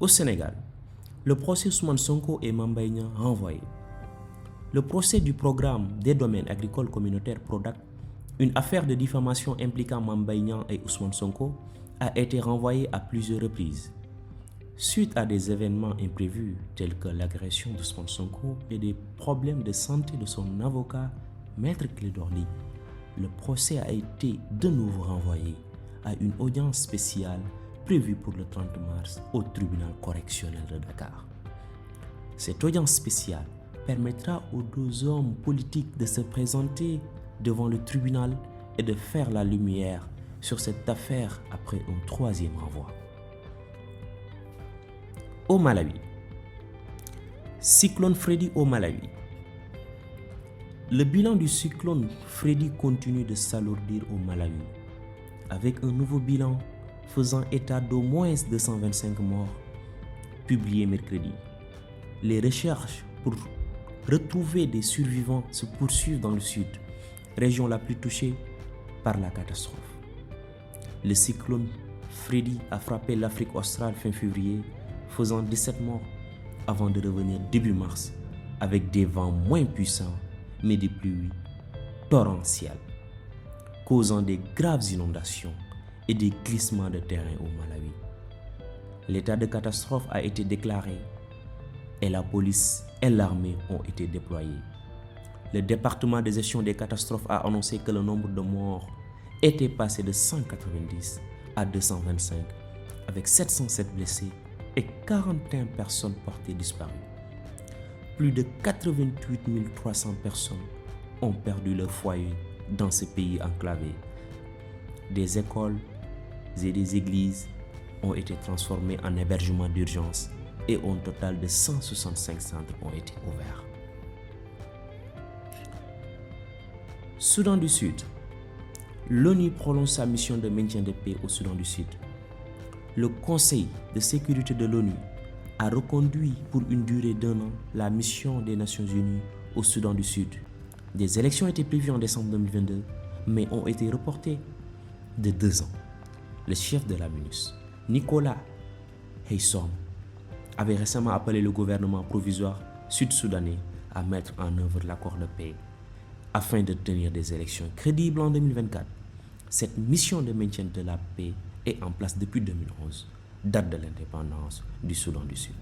Au Sénégal, le procès Ousmane Sonko et Mame Mbaye Niang renvoyé. Le procès du programme des domaines agricoles communautaires PRODAC, une affaire de diffamation impliquant Mame Mbaye Niang et Ousmane Sonko, a été renvoyé à plusieurs reprises. Suite à des événements imprévus tels que l'agression d'Ousmane Sonko et des problèmes de santé de son avocat, Maître Clédor Ly, le procès a été de nouveau renvoyé à une audience spéciale prévue pour le 30 mars au tribunal correctionnel de Dakar. Cette audience spéciale permettra aux deux hommes politiques de se présenter devant le tribunal et de faire la lumière sur cette affaire après un troisième renvoi. Au Malawi. Cyclone Freddy au Malawi. Le bilan du cyclone Freddy continue de s'alourdir au Malawi, avec un nouveau bilan faisant état d'au moins 225 morts, publié mercredi. Les recherches pour retrouver des survivants se poursuivent dans le sud, région la plus touchée par la catastrophe. Le cyclone Freddy a frappé l'Afrique australe fin février, faisant 17 morts avant de revenir début mars avec des vents moins puissants mais des pluies torrentielles, causant des graves inondations et des glissements de terrain au Malawi. L'état de catastrophe a été déclaré et la police et l'armée ont été déployés. Le département de gestion des catastrophes a annoncé que le nombre de morts était passé de 190 à 225, avec 707 blessés et 41 personnes portées disparues. Plus de 88 300 personnes ont perdu leur foyer dans ce pays enclavé. Des écoles et des églises ont été transformées en hébergement d'urgence et un total de 165 centres ont été ouverts. Soudan du Sud. L'ONU prolonge sa mission de maintien de paix au Soudan du Sud. Le Conseil de sécurité de l'ONU a reconduit pour une durée d'1 an la mission des Nations Unies au Soudan du Sud. Des élections étaient prévues en décembre 2022, mais ont été reportées de 2 ans. Le chef de la MINUS, Nicolas Haysom, avait récemment appelé le gouvernement provisoire sud-soudanais à mettre en œuvre l'accord de paix afin de tenir des élections crédibles en 2024. Cette mission de maintien de la paix est en place depuis 2011, date de l'indépendance du Soudan du Sud.